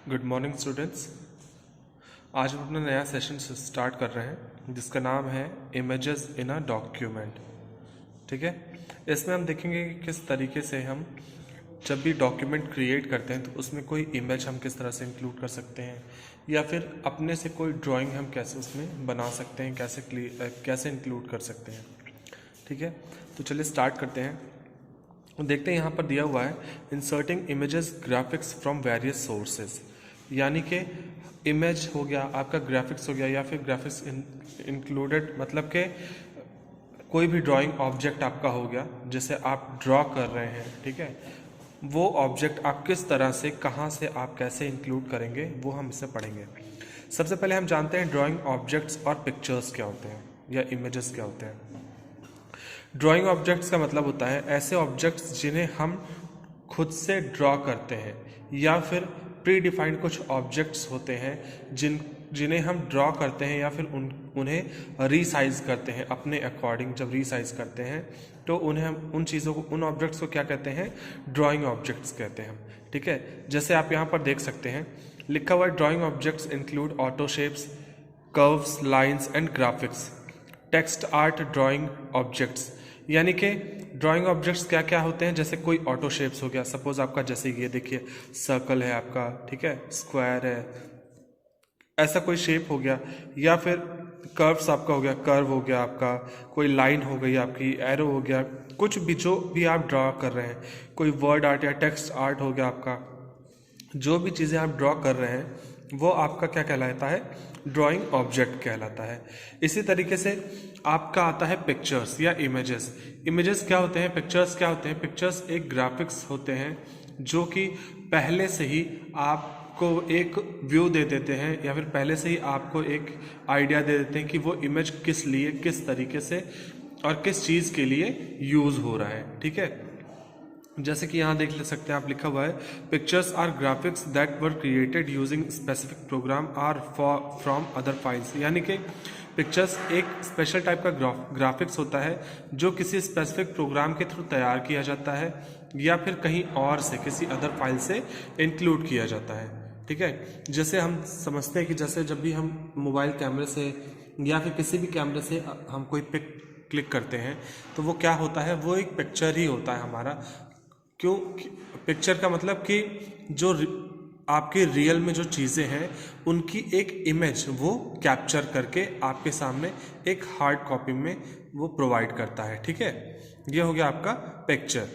Good morning students. आज हम अपना नया सेशन स्टार्ट कर रहे हैं जिसका नाम है इमेजेस इन अ डॉक्यूमेंट। ठीक है, इसमें हम देखेंगे कि किस तरीके से हम जब भी डॉक्यूमेंट क्रिएट करते हैं तो उसमें कोई इमेज हम किस तरह से इंक्लूड कर सकते हैं या फिर अपने से कोई ड्राइंग हम कैसे उसमें बना सकते हैं, कैसे इंक्लूड कर सकते हैं। ठीक है, तो चलिए स्टार्ट करते हैं। देखते हैं यहाँ पर दिया हुआ है inserting images graphics from various sources, यानी कि इमेज हो गया आपका, ग्राफिक्स हो गया या फिर ग्राफिक्स इंक्लूडेड, मतलब कि कोई भी ड्राइंग ऑब्जेक्ट आपका हो गया जैसे आप ड्रॉ कर रहे हैं। ठीक है, वो ऑब्जेक्ट आप किस तरह से, कहाँ से, आप कैसे इंक्लूड करेंगे वो हम इससे पढ़ेंगे। सबसे पहले हम जानते हैं ड्राइंग ऑब्जेक्ट्स और पिक्चर्स क्या होते हैं या इमेजेस क्या होते हैं। ड्राइंग ऑब्जेक्ट्स का मतलब होता है ऐसे ऑब्जेक्ट्स जिन्हें हम खुद से ड्रॉ करते हैं या फिर प्री डिफाइंड कुछ ऑब्जेक्ट्स होते हैं जिन्हें हम ड्रॉ करते हैं या फिर उन्हें रीसाइज करते हैं अपने अकॉर्डिंग। जब रीसाइज करते हैं तो उन्हें हम उन चीज़ों को, उन ऑब्जेक्ट्स को क्या कहते हैं, ड्राइंग ऑब्जेक्ट्स कहते हैं हम। ठीक है, जैसे आप यहाँ पर देख सकते हैं लिखा हुआ drawing objects include auto shapes, curves, lines and graphics. Text art drawing objects, यानी कि ड्राइंग ऑब्जेक्ट्स क्या क्या होते हैं, जैसे कोई ऑटो शेप्स हो गया, सपोज आपका जैसे ये देखिए सर्कल है आपका, ठीक है, स्क्वायर है, ऐसा कोई शेप हो गया, या फिर कर्व्स आपका हो गया, कर्व हो गया आपका, कोई लाइन हो गई आपकी, एरो हो गया, कुछ भी जो भी आप ड्रॉ कर रहे हैं, कोई वर्ड आर्ट या टेक्स्ट आर्ट हो गया आपका, जो भी चीज़ें आप ड्रॉ कर रहे हैं वो आपका क्या कहलाता है, ड्राइंग ऑब्जेक्ट कहलाता है। इसी तरीके से आपका आता है पिक्चर्स या इमेजेस। इमेजेस क्या होते हैं, पिक्चर्स क्या होते हैं, पिक्चर्स एक ग्राफिक्स होते हैं जो कि पहले से ही आपको एक व्यू दे देते हैं या फिर पहले से ही आपको एक आइडिया दे देते हैं कि वो इमेज किस लिए, किस तरीके से और किस चीज़ के लिए यूज़ हो रहा है। ठीक है, जैसे कि यहाँ देख ले सकते हैं आप, लिखा हुआ है pictures or graphics that were created using specific program or from other files, यानी कि पिक्चर्स एक स्पेशल टाइप का ग्राफिक्स होता है जो किसी स्पेसिफिक प्रोग्राम के थ्रू तैयार किया जाता है या फिर कहीं और से, किसी अदर फाइल से इंक्लूड किया जाता है। ठीक है, जैसे हम समझते हैं कि जैसे जब भी हम मोबाइल कैमरे से या फिर किसी भी कैमरे से हम कोई पिक क्लिक करते हैं तो वो क्या होता है, वो एक पिक्चर ही होता है हमारा। क्यों पिक्चर का मतलब कि जो आपके रियल में जो चीज़ें हैं उनकी एक इमेज वो कैप्चर करके आपके सामने एक हार्ड कॉपी में वो प्रोवाइड करता है। ठीक है, ये हो गया आपका पिक्चर।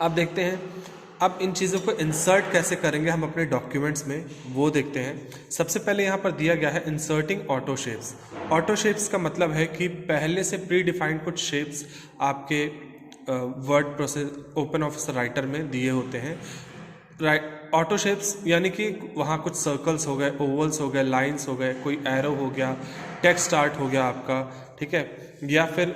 अब देखते हैं अब इन चीज़ों को इंसर्ट कैसे करेंगे हम अपने डॉक्यूमेंट्स में, वो देखते हैं। सबसे पहले यहाँ पर दिया गया है inserting auto shapes. Auto shapes का मतलब है कि पहले से प्री डिफाइंड कुछ शेप्स आपके word process open office writer में दिए होते हैं। ऑटो शेप्स यानी कि वहाँ कुछ सर्कल्स हो गए, ओवल्स हो गए, लाइंस हो गए, कोई एरो हो गया, टेक्स्ट आर्ट हो गया आपका, ठीक है, या फिर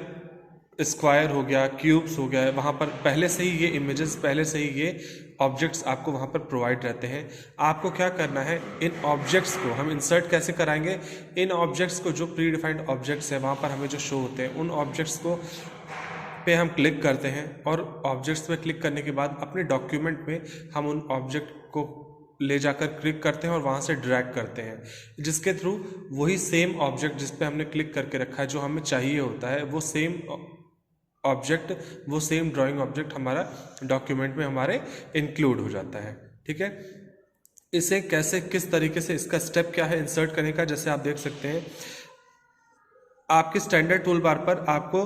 स्क्वायर हो गया, क्यूब्स हो गया, वहाँ पर पहले से ही ये इमेजेस, पहले से ही ये ऑब्जेक्ट्स आपको वहाँ पर प्रोवाइड रहते हैं। आपको क्या करना है, इन ऑब्जेक्ट्स को हम इंसर्ट कैसे कराएंगे, इन ऑब्जेक्ट्स को जो प्री डिफाइंड ऑब्जेक्ट्स हैं वहाँ पर हमें जो शो होते हैं उन ऑब्जेक्ट्स को पे हम क्लिक करते हैं और ऑब्जेक्ट्स पे क्लिक करने के बाद अपने डॉक्यूमेंट में हम उन ऑब्जेक्ट को ले जाकर क्लिक करते हैं और वहाँ से ड्रैग करते हैं, जिसके थ्रू वही सेम ऑब्जेक्ट जिस पे हमने क्लिक करके रखा है, जो हमें चाहिए होता है, वो सेम ऑब्जेक्ट, वो सेम ड्राइंग ऑब्जेक्ट हमारा डॉक्यूमेंट में हमारे इंक्लूड हो जाता है। ठीक है, इसे कैसे, किस तरीके से, इसका स्टेप क्या है इंसर्ट करने का, जैसे आप देख सकते हैं आपके स्टैंडर्ड टूल बार पर आपको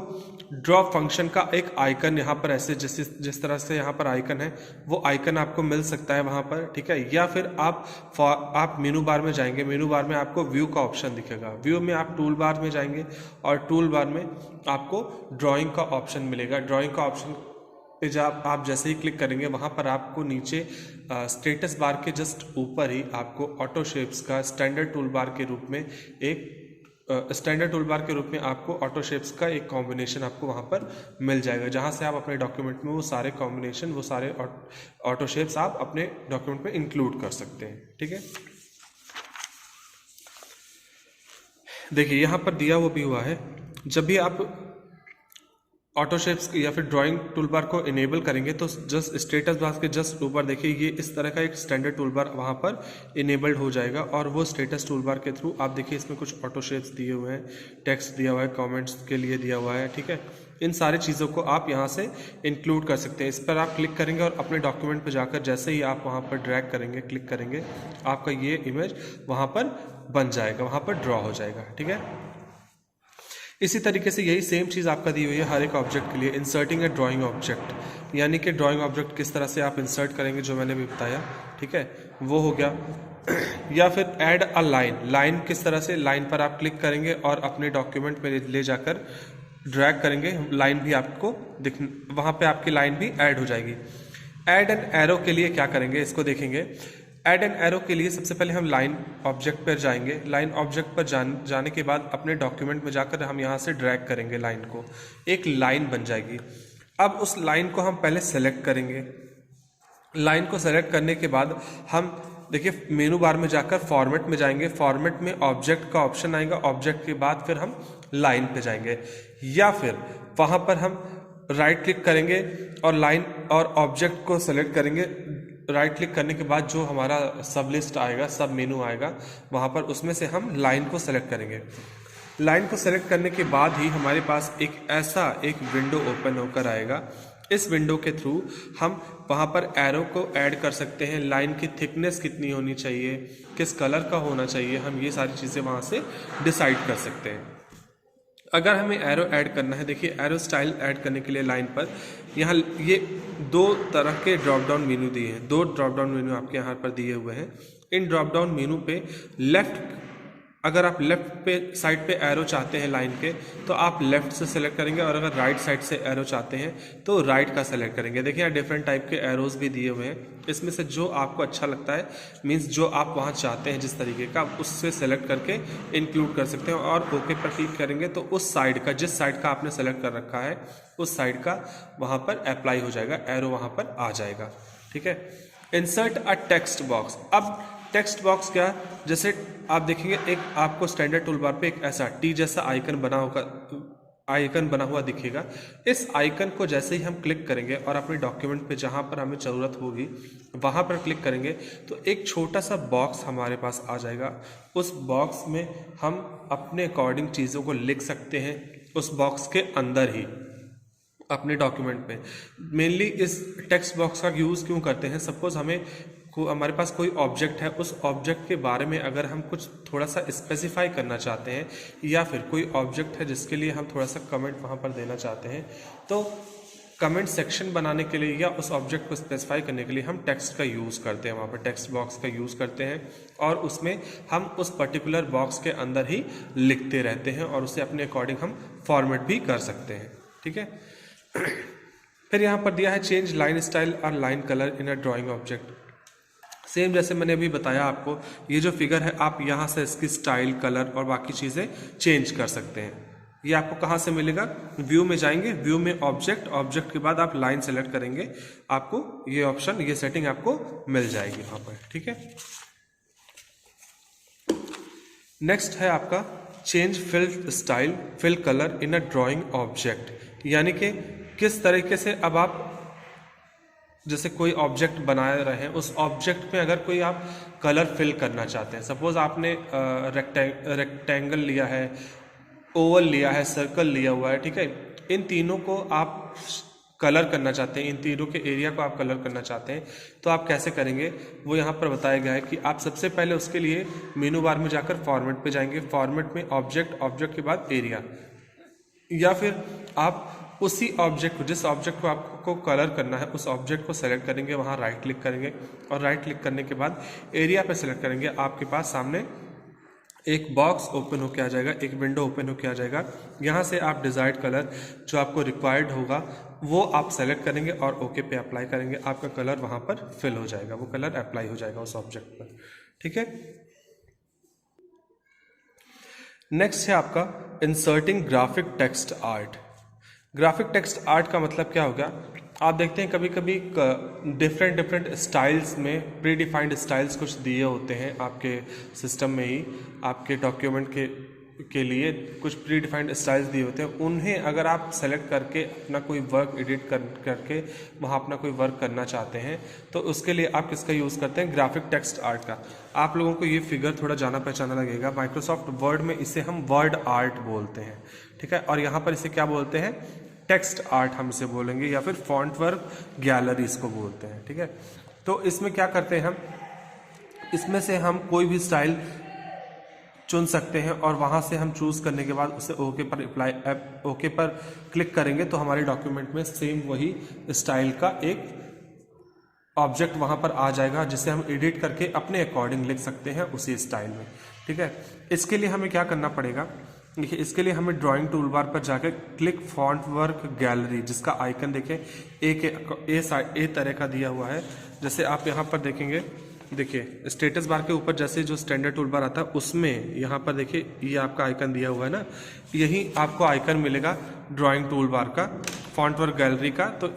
ड्रॉ फंक्शन का एक आइकन यहाँ पर ऐसे जिस तरह से यहाँ पर आइकन है वो आइकन आपको मिल सकता है वहाँ पर। ठीक है, या फिर आप मेनू बार में जाएंगे, मेनू बार में आपको व्यू का ऑप्शन दिखेगा, व्यू में आप टूल बार में जाएंगे और टूल बार में आपको ड्राइंग का ऑप्शन मिलेगा। ड्राइंग का ऑप्शन पे जब आप जैसे ही क्लिक करेंगे वहाँ पर आपको नीचे स्टेटस बार के जस्ट ऊपर ही आपको ऑटो शेप्स का स्टैंडर्ड टूल बार के रूप में स्टैंडर्ड टूल बार के रूप में आपको ऑटो शेप्स का एक कॉम्बिनेशन आपको वहाँ पर मिल जाएगा, जहाँ से आप अपने डॉक्यूमेंट में वो सारे कॉम्बिनेशन, वो सारे ऑटो शेप्स आप अपने डॉक्यूमेंट में इंक्लूड कर सकते हैं। ठीक है, देखिए यहाँ पर दिया वो भी हुआ है, जब भी आप ऑटो शेप्स या फिर ड्राइंग टूल बार को इनेबल करेंगे तो जस्ट स्टेटस बार के जस्ट ऊपर देखिए ये इस तरह का एक स्टैंडर्ड टूल बार वहाँ पर इनेबल्ड हो जाएगा, और वो स्टेटस टूल बार के थ्रू आप देखिए इसमें कुछ ऑटो शेप्स दिए हुए हैं, टेक्स्ट दिया हुआ है, कमेंट्स के लिए दिया हुआ है, ठीक है। इन सारी चीज़ों को आप यहाँ से इंक्लूड कर सकते हैं। इस पर आप क्लिक करेंगे और अपने डॉक्यूमेंट पर जाकर जैसे ही आप वहाँ पर ड्रैग करेंगे, क्लिक करेंगे, आपका ये इमेज वहाँ पर बन जाएगा, वहाँ पर ड्रॉ हो जाएगा, ठीक है। इसी तरीके से यही सेम चीज़ आपका दी हुई है हर एक ऑब्जेक्ट के लिए। इंसर्टिंग ए ड्राइंग ऑब्जेक्ट, यानी कि ड्राइंग ऑब्जेक्ट किस तरह से आप इंसर्ट करेंगे जो मैंने भी बताया, ठीक है, वो हो गया। या फिर ऐड अ लाइन, लाइन किस तरह से, लाइन पर आप क्लिक करेंगे और अपने डॉक्यूमेंट में ले जाकर ड्रैग करेंगे, लाइन भी आपको दिख, वहाँ पे आपकी लाइन भी ऐड हो जाएगी। ऐड एन एरो के लिए क्या करेंगे इसको देखेंगे। ऐड एन एरो के लिए सबसे पहले हम लाइन ऑब्जेक्ट पर जाएंगे। लाइन ऑब्जेक्ट पर जाने के बाद अपने डॉक्यूमेंट में जाकर हम यहाँ से ड्रैग करेंगे लाइन को, एक लाइन बन जाएगी। अब उस लाइन को हम पहले सेलेक्ट करेंगे। लाइन को सेलेक्ट करने के बाद हम देखिए मेनू बार में जाकर फॉर्मेट में जाएंगे, फॉर्मेट में ऑब्जेक्ट का ऑप्शन आएगा, ऑब्जेक्ट के बाद फिर हम लाइन पे जाएंगे, या फिर वहाँ पर हम राइट क्लिक करेंगे और लाइन और ऑब्जेक्ट को सेलेक्ट करेंगे। राइट क्लिक करने के बाद जो हमारा सब लिस्ट आएगा, सब मेनू आएगा वहाँ पर, उसमें से हम लाइन को सेलेक्ट करेंगे। लाइन को सेलेक्ट करने के बाद ही हमारे पास एक विंडो ओपन होकर आएगा। इस विंडो के थ्रू हम वहाँ पर एरो को ऐड कर सकते हैं, लाइन की थिकनेस कितनी होनी चाहिए, किस कलर का होना चाहिए, हम ये सारी चीज़ें वहाँ से डिसाइड कर सकते हैं। अगर हमें एरो ऐड करना है, देखिए एरो स्टाइल ऐड करने के लिए लाइन पर यहाँ ये 2 तरह के ड्रॉप डाउन मेनू दिए हैं, 2 ड्रॉप डाउन मेनू आपके यहाँ पर दिए हुए हैं। इन ड्रॉप डाउन मेनू पे लेफ्ट, अगर आप लेफ्ट पे साइड पे एरो चाहते हैं लाइन के तो आप लेफ्ट से सेलेक्ट करेंगे, और अगर राइट साइड से एरो चाहते हैं तो राइट का सेलेक्ट करेंगे। देखिए यहाँ डिफरेंट टाइप के एरोज भी दिए हुए हैं, इसमें से जो आपको अच्छा लगता है, मीन्स जो आप वहाँ चाहते हैं जिस तरीके का, उससे सेलेक्ट करके इंक्लूड कर सकते हैं। और ओके पर क्लिक करेंगे तो उस साइड का, जिस साइड का आपने सेलेक्ट कर रखा है उस साइड का वहाँ पर अप्लाई हो जाएगा, एरो वहाँ पर आ जाएगा, ठीक है। Insert a text box. अब टेक्स्ट बॉक्स क्या, जैसे आप देखेंगे एक आपको स्टैंडर्ड टूल बार पे एक ऐसा टी जैसा आइकन बना हुआ दिखेगा। इस आइकन को जैसे ही हम क्लिक करेंगे और अपने डॉक्यूमेंट पे जहाँ पर हमें ज़रूरत होगी वहाँ पर क्लिक करेंगे तो एक छोटा सा बॉक्स हमारे पास आ जाएगा। उस बॉक्स में हम अपने अकॉर्डिंग चीज़ों को लिख सकते हैं, उस बॉक्स के अंदर ही अपने डॉक्यूमेंट में। मेनली इस टेक्स्ट बॉक्स का यूज़ क्यों करते हैं, सपोज हमारे पास कोई ऑब्जेक्ट है, उस ऑब्जेक्ट के बारे में अगर हम कुछ थोड़ा सा स्पेसिफाई करना चाहते हैं, या फिर कोई ऑब्जेक्ट है जिसके लिए हम थोड़ा सा कमेंट वहाँ पर देना चाहते हैं, तो कमेंट सेक्शन बनाने के लिए या उस ऑब्जेक्ट को स्पेसिफाई करने के लिए हम टेक्स्ट का यूज़ करते हैं, वहाँ पर टेक्स्ट बॉक्स का यूज़ करते हैं, और उसमें हम उस पर्टिकुलर बॉक्स के अंदर ही लिखते रहते हैं और उसे अपने अकॉर्डिंग हम फॉर्मेट भी कर सकते हैं, ठीक है। फिर यहाँ पर दिया है चेंज लाइन स्टाइल और line colour in a drawing object. Same जैसे मैंने अभी बताया आपको, ये जो फिगर है आप यहाँ से इसकी स्टाइल, कलर और बाकी चीज़ें चेंज कर सकते हैं। ये आपको कहाँ से मिलेगा, व्यू में जाएंगे, व्यू में ऑब्जेक्ट, ऑब्जेक्ट के बाद आप लाइन सेलेक्ट करेंगे, आपको ये ऑप्शन, ये सेटिंग आपको मिल जाएगी वहाँ पर, ठीक है। नेक्स्ट है आपका change fill style, fill color in a drawing object, यानी कि किस तरीके से अब आप जैसे कोई ऑब्जेक्ट बना रहे हैं, उस ऑब्जेक्ट में अगर कोई आप कलर फिल करना चाहते हैं, सपोज आपने रेक्टेंगल लिया है, ओवल लिया है, सर्कल लिया हुआ है, ठीक है, इन तीनों को आप कलर करना चाहते हैं, इन तीनों के एरिया को आप कलर करना चाहते हैं, तो आप कैसे करेंगे वो यहाँ पर बताया गया है कि आप सबसे पहले उसके लिए मेनू बार में जाकर फॉर्मेट पे जाएंगे, फॉर्मेट में ऑब्जेक्ट, ऑब्जेक्ट के बाद एरिया, या फिर आप उसी ऑब्जेक्ट को, जिस ऑब्जेक्ट को आपको कलर करना है, उस ऑब्जेक्ट को सेलेक्ट करेंगे, वहाँ राइट क्लिक करेंगे, और राइट क्लिक करने के बाद एरिया पे सेलेक्ट करेंगे, आपके पास सामने एक बॉक्स ओपन होकर आ जाएगा, एक विंडो ओपन होकर आ जाएगा। यहाँ से आप डिज़ायर्ड कलर जो आपको रिक्वायर्ड होगा वो आप सेलेक्ट करेंगे और ओके पे अप्लाई करेंगे, आपका कलर वहाँ पर फिल हो जाएगा, वो कलर अप्लाई हो जाएगा उस ऑब्जेक्ट पर, ठीक है। नेक्स्ट है आपका inserting graphic text art. Graphic text art का मतलब क्या होगा, आप देखते हैं कभी कभी डिफरेंट स्टाइल्स में, प्री डिफाइंड स्टाइल्स कुछ दिए होते हैं आपके सिस्टम में ही, आपके डॉक्यूमेंट के के लिए कुछ प्री डिफाइंड स्टाइल्स दिए होते हैं, उन्हें अगर आप सेलेक्ट करके अपना कोई वर्क एडिट करके वहाँ अपना कोई वर्क करना चाहते हैं तो उसके लिए आप किसका यूज़ करते हैं, ग्राफिक टेक्स्ट आर्ट का। आप लोगों को ये फिगर थोड़ा जाना पहचाना लगेगा, माइक्रोसॉफ्ट वर्ड में इसे हम वर्ड आर्ट बोलते हैं, ठीक है, और यहाँ पर इसे क्या बोलते हैं, टेक्स्ट आर्ट हम इसे बोलेंगे, या फिर फॉन्ट वर्क गैलरी इसको बोलते हैं, ठीक है। तो इसमें क्या करते हैं हम, इसमें से हम कोई भी स्टाइल चुन सकते हैं और वहाँ से हम चूज़ करने के बाद उसे ओके पर ओके पर क्लिक करेंगे तो हमारे डॉक्यूमेंट में सेम वही स्टाइल का एक ऑब्जेक्ट वहाँ पर आ जाएगा, जिसे हम एडिट करके अपने अकॉर्डिंग लिख सकते हैं उसी स्टाइल में, ठीक है। इसके लिए हमें क्या करना पड़ेगा, देखिए इसके लिए हमें ड्राइंग टूल बार पर जाकर क्लिक फॉन्ट वर्क गैलरी, जिसका आइकन देखें ए तरह का दिया हुआ है। जैसे आप यहाँ पर देखेंगे, देखिए स्टेटस बार के ऊपर जैसे जो स्टैंडर्ड टूल बार आता है उसमें यहाँ पर देखिए ये आपका आइकन दिया हुआ है ना, यही आपको आइकन मिलेगा ड्राइंग टूल बार का, फॉन्ट वर्क गैलरी का। तो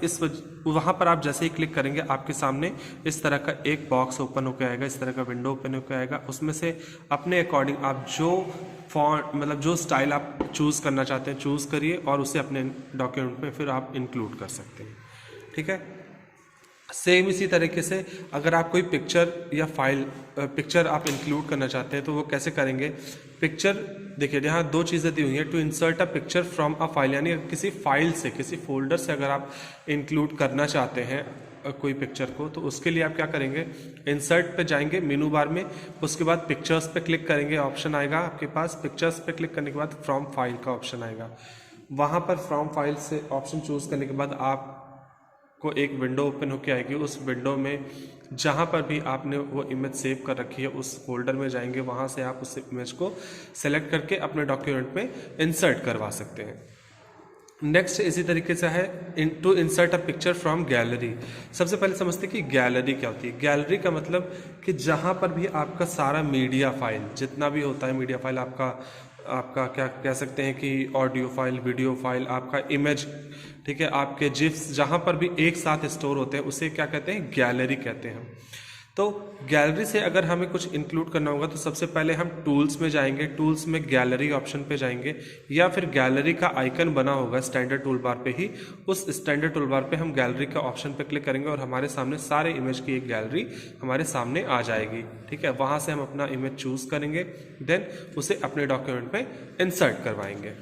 वहाँ पर आप जैसे ही क्लिक करेंगे आपके सामने इस तरह का एक बॉक्स ओपन होकर आएगा, इस तरह का विंडो ओपन होकर आएगा। उसमें से अपने अकॉर्डिंग आप जो फॉन्ट मतलब जो स्टाइल आप चूज़ करना चाहते हैं चूज़ करिए और उसे अपने डॉक्यूमेंट में फिर आप इंक्लूड कर सकते हैं, ठीक है। सेम इसी तरीके से अगर आप कोई पिक्चर या फाइल पिक्चर आप इंक्लूड करना चाहते हैं तो वो कैसे करेंगे, पिक्चर देखिए यहाँ दो चीज़ें दी हुई हैं, to insert a picture from a file, यानी किसी फाइल से किसी फोल्डर से अगर आप इंक्लूड करना चाहते हैं कोई पिक्चर को तो उसके लिए आप क्या करेंगे, इंसर्ट पे जाएंगे मेनू बार में, उसके बाद पिक्चर्स पे क्लिक करेंगे, ऑप्शन आएगा आपके पास, पिक्चर्स पे क्लिक करने के बाद फ्रॉम फाइल का ऑप्शन आएगा। वहाँ पर फ्रॉम फाइल से ऑप्शन चूज़ करने के बाद आप को एक विंडो ओपन होकर आएगी। उस विंडो में जहाँ पर भी आपने वो इमेज सेव कर रखी है उस फोल्डर में जाएंगे, वहाँ से आप उस इमेज को सेलेक्ट करके अपने डॉक्यूमेंट में इंसर्ट करवा सकते हैं। नेक्स्ट इसी तरीके से है to insert a picture from gallery. सबसे पहले समझते हैं कि गैलरी क्या होती है। गैलरी का मतलब कि जहाँ पर भी आपका सारा मीडिया फाइल जितना भी होता है, मीडिया फाइल आपका क्या कह सकते हैं कि ऑडियो फाइल, वीडियो फाइल, आपका इमेज, ठीक है, आपके जिफ्स जहाँ पर भी एक साथ स्टोर होते हैं उसे क्या कहते हैं, गैलरी कहते हैं। तो गैलरी से अगर हमें कुछ इंक्लूड करना होगा तो सबसे पहले हम टूल्स में जाएंगे, टूल्स में गैलरी ऑप्शन पे जाएंगे, या फिर गैलरी का आइकन बना होगा स्टैंडर्ड टूल बार पे ही, उस स्टैंडर्ड टूल बार पे हम गैलरी का ऑप्शन पे क्लिक करेंगे और हमारे सामने सारे इमेज की एक गैलरी हमारे सामने आ जाएगी, ठीक है। वहाँ से हम अपना इमेज चूज़ करेंगे, देन उसे अपने डॉक्यूमेंट में इंसर्ट करवाएंगे।